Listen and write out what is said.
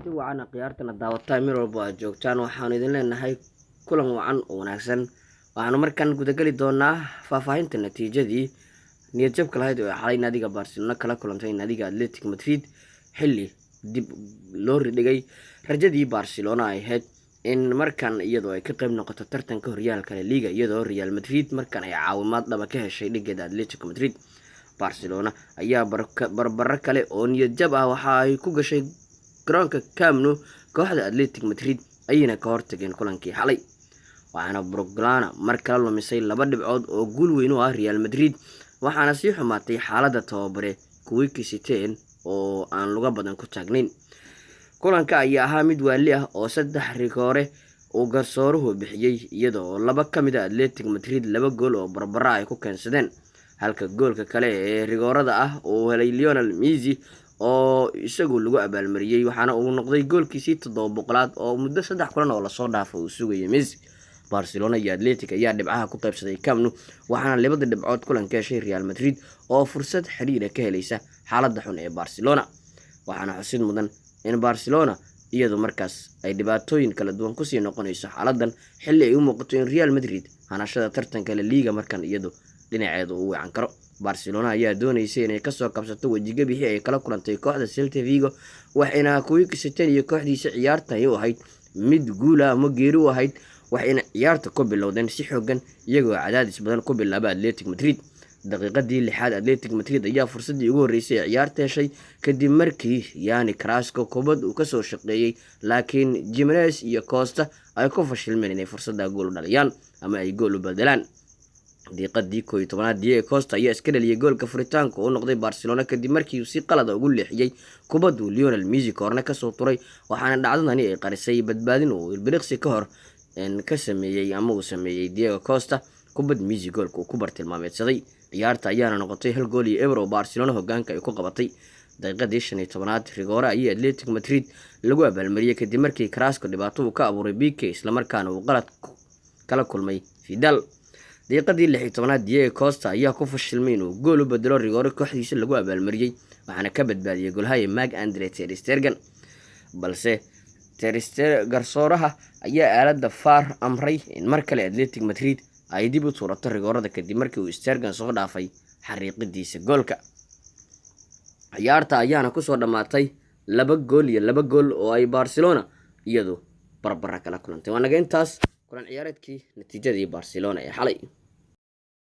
kulanti wacan khiyaartana daawataa meel walba aad joogtaan waxaanu idin leenahay kulan wacan oo wanaagsan. waxaanu markaan gudagali doonaa faahfaahinta natiijadii niyadjabka lahayd oo xalay naadiga Barcelona kala kulantay naadiga Athletic Madrid xilli dib loo ridhigay rajadii Barcelona ay ahayd in markan iyadoo ay ka qayb noqoto tartanka horyaalka La Liga iyadoo Real Madrid markan ay caawimaad dhaba ka heshay dhigeeda Athletic Madrid. Barcelona ayaa barbaro kale oo niyadjab ah waxa ay ku gashay garoonka Camp Nou kooxda Athletic Madrid ayayna ka hortageen kulankii xalay, waxaana Blaugrana mar kale lumisay 2 dhibcood oo guul weyn u ah Real Madrid, waxaana sii xumaatay xaaladda tababare kuwii kisiteen oo aan luga badan ku taagnayn. kulanka ayaa ahaa mid waali ah oo 3 rigoore uu garsooruhu bixiyay iyadoo 2 ka mid ah Athletic Madrid 2 gool oo barbara ay ku keensadeen, halka goolka kale ee rigoorada ah uu helay Lionel Messi oo isagu lagu abaalmariyay, waxaana uu noqday goolkiisii 700 oo muddo 3 kulan oo la soo dhaafay uu sugayay Messi. Barcelona iyo Athletic ayaa dhibcaha ku qaybsaday Camp Nou, waxaana 2 dhibcood kulan ka heshay Real Madrid oo fursad xiriir ka helaysa xaaladda xun ee Barcelona. waxaana xusid mudan in Barcelona iyadoo markaas ay dhibaatooyin kala duwan ku sii noqonayso xaaladdan xilli ay u muuqato in Real Madrid hanashada tartanka La Liga markan iyadoo dhinaceedu uu wacan karo. Barcelona ayaa doonaysay inay ka soo kabsato wajiga bixi ay kala kulantay kooxda Celta Vigo, waxayna kuwii kisiteen iyo kooxdiisa ciyaartan u ahayd mid guul ah ama geeri u ahayd, waxayna ciyaarta ku bilowdeen si xooggan iyagoo cadaadis badan ku bilaabay Athletic Madrid. daqiiqadii 6aad Athletic Madrid ayaa fursadii ugu horeysay ciyaarta heshay kadib markii Yani Carrasco kubad uu ka soo shaqeeyay, laakiin Jimenez iyo Costa ay ku fashilmeen inay fursadda gool u dhaliyaan ama ay gool u bedelaan. daqiiqadii 11aad Diego Costa ayaa iska dhaliyay goolka furitaanka oo noqday Barcelona kadib markii uu si qalad ugu leexiyay kubaddu Lionel Messi koorna ka soo turay, waxaana dhacdadani ay qarisay badbaadin oo ilbiriqsi ka hor ka sameeyay ama uu sameeyay Diego Costa kubad Messi goolka ku bartilmaameedsaday. ciyaarta ayaana noqotay 1 gool iyo eber oo Barcelona hoggaanka ay ku qabatay. daqiiqadii 15aad rigoore ayay Athletic Madrid lagu abaalmariyay kadib markii Carrasco dhibaato uu ka abuuray Pique isla markaana uu qalad kala kulmay Vidal. daqiiqadii 16aad Diego Costa ayaa ku fashilmay inuu gool u bedelo rigoore kooxdiisa lagu abaalmariyay, waxaana ka badbaadiyay goolhaye Marc-Andre ter Stegen, balse ter Stegen garsooraha ayaa aaladda VAR amray in mar kale Athletic Madrid ay dib u tuurato rigoorada kadib markii uu Stegen soo dhaafay xariiqadiisa goolka. ciyaarta ayaana ku soo dhamaatay 2 gool iyo 2 gool oo ay Barcelona iyadoo barbara kala kulantay. waanaga intaas kulan ciyaareedkii natiijadii Barcelona ee xalay.